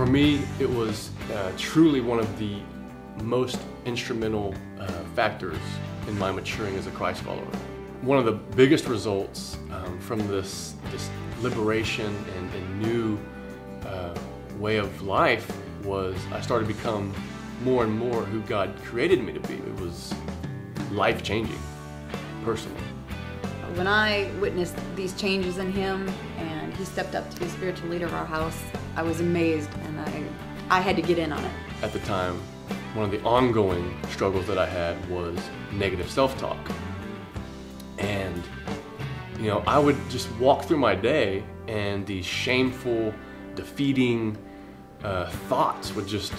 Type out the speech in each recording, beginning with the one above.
For me, it was truly one of the most instrumental factors in my maturing as a Christ follower. One of the biggest results from this liberation and new way of life was I started to become more and more who God created me to be. It was life-changing, personally. When I witnessed these changes in him and he stepped up to be spiritual leader of our house, I was amazed, and I had to get in on it. At the time, one of the ongoing struggles that I had was negative self-talk. And, you know, I would just walk through my day and these shameful, defeating thoughts would just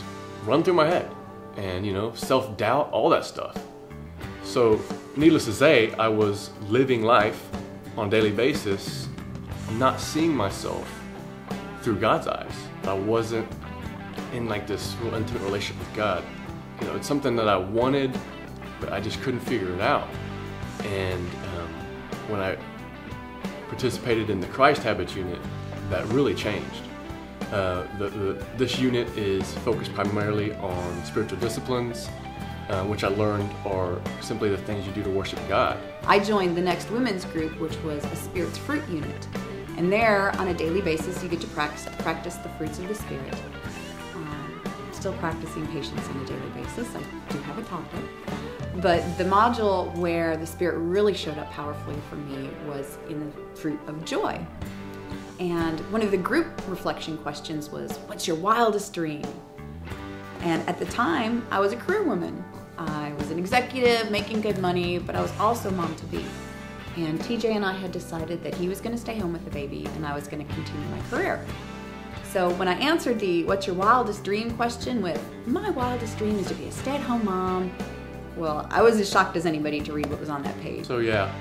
run through my head. And, you know, self-doubt, all that stuff. So, needless to say, I was living life on a daily basis, not seeing myself through God's eyes. I wasn't in like this real intimate relationship with God. You know, it's something that I wanted, but I just couldn't figure it out. And when I participated in the Christ Habits unit, that really changed. This unit is focused primarily on spiritual disciplines, which I learned are simply the things you do to worship God. I joined the next women's group, which was a Spirit's Fruit unit. And there, on a daily basis, you get to practice the fruits of the Spirit. Still practicing patience on a daily basis. I do have a toddler. But the module where the Spirit really showed up powerfully for me was in the fruit of joy. And one of the group reflection questions was, what's your wildest dream? And at the time, I was a career woman. I was an executive, making good money, but I was also mom-to-be. And TJ and I had decided that he was going to stay home with the baby and I was going to continue my career. So when I answered the what's your wildest dream question with, my wildest dream is to be a stay-at-home mom, well, I was as shocked as anybody to read what was on that page. So yeah,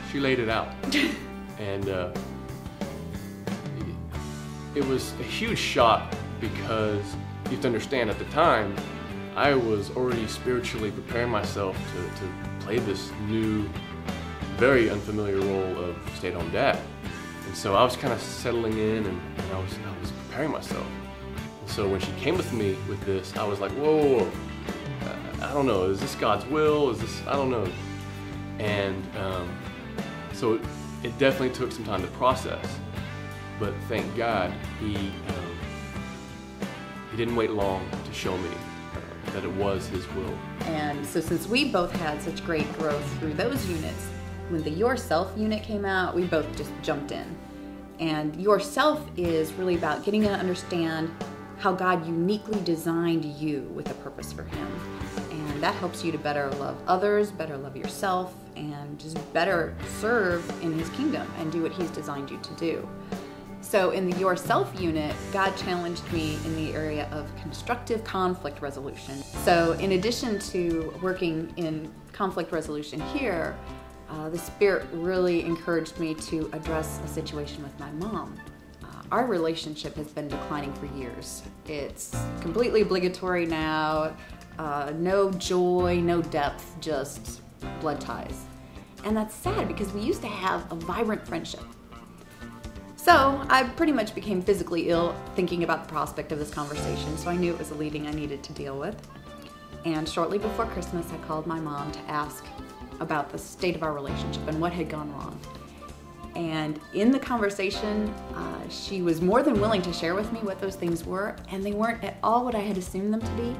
she laid it out. And it was a huge shock because you have to understand at the time, I was already spiritually preparing myself to play this new, very unfamiliar role of stay-at-home dad. And so I was kind of settling in and I was preparing myself. And so when she came with me with this, I was like, whoa, I don't know, is this God's will? Is this, I don't know. And so it definitely took some time to process. But thank God, he didn't wait long to show me that it was his will. And so since we both had such great growth through those units, when the Yourself unit came out, we both just jumped in. And Yourself is really about getting to understand how God uniquely designed you with a purpose for him. And that helps you to better love others, better love yourself, and just better serve in his kingdom and do what he's designed you to do. So in the Yourself unit, God challenged me in the area of constructive conflict resolution. So in addition to working in conflict resolution here, the Spirit really encouraged me to address a situation with my mom. Our relationship has been declining for years. It's completely obligatory now, no joy, no depth, just blood ties. And that's sad because we used to have a vibrant friendship. So I pretty much became physically ill thinking about the prospect of this conversation, so I knew it was a leading I needed to deal with. And shortly before Christmas, I called my mom to ask about the state of our relationship and what had gone wrong. And in the conversation, she was more than willing to share with me what those things were, and they weren't at all what I had assumed them to be.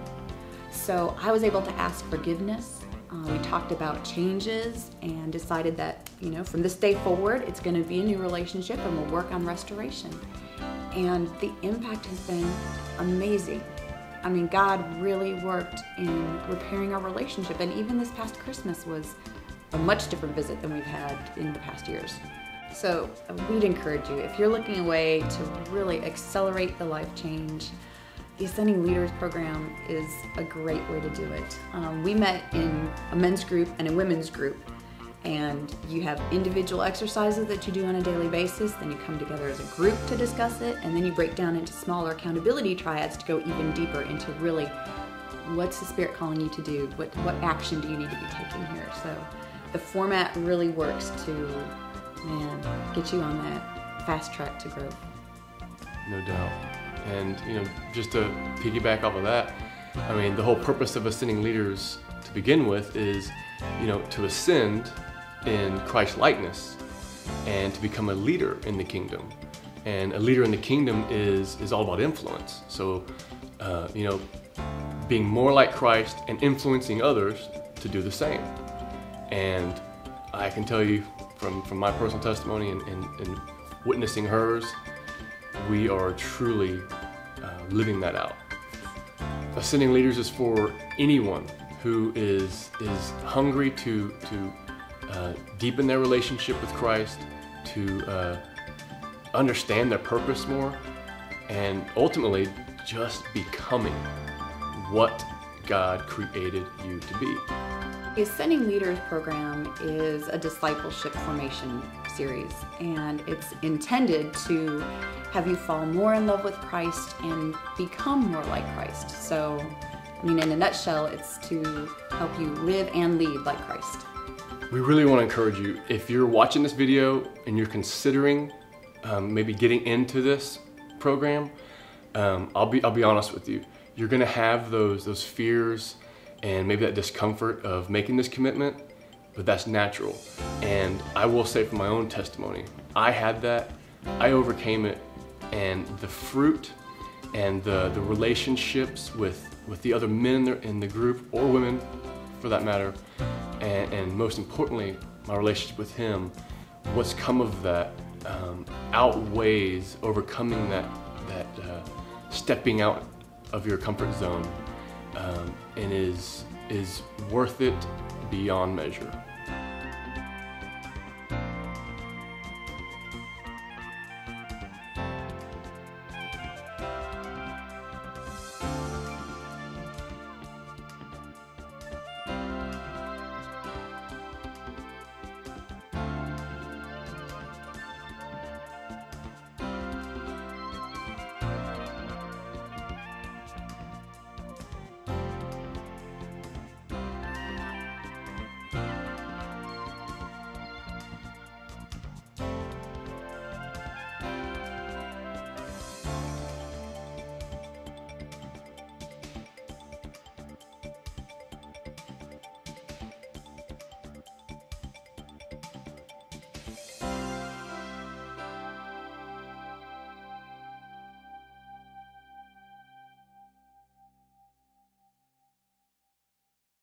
So I was able to ask forgiveness. We talked about changes and decided that, you know, from this day forward, it's going to be a new relationship and we'll work on restoration. And the impact has been amazing. I mean, God really worked in repairing our relationship, and even this past Christmas was a much different visit than we've had in the past years. So we'd encourage you, if you're looking a way to really accelerate the life change, the Ascending Leaders program is a great way to do it. We met in a men's group and a women's group, and you have individual exercises that you do on a daily basis, then you come together as a group to discuss it, and then you break down into smaller accountability triads to go even deeper into really what's the Spirit calling you to do, what action do you need to be taking here. So the format really works to, get you on that fast track to growth. No doubt. And just to piggyback off of that, I mean, the whole purpose of ascending leaders to begin with is, to ascend in Christ likeness and to become a leader in the kingdom. And a leader in the kingdom is all about influence. So, being more like Christ and influencing others to do the same. And I can tell you from my personal testimony and witnessing hers, we are truly living that out. Ascending Leaders is for anyone who is hungry to deepen their relationship with Christ, to understand their purpose more, and ultimately just becoming what God created you to be. The Ascending Leaders program is a discipleship formation series, and it's intended to have you fall more in love with Christ and become more like Christ. So, I mean, in a nutshell, it's to help you live and lead like Christ. We really want to encourage you, if you're watching this video and you're considering maybe getting into this program, I'll be honest with you. You're going to have those fears and maybe that discomfort of making this commitment, but that's natural. And I will say from my own testimony, I had that, I overcame it, and the fruit and the relationships with the other men in the group, or women for that matter, and most importantly, my relationship with him, what's come of that outweighs overcoming that stepping out of your comfort zone, and is worth it beyond measure.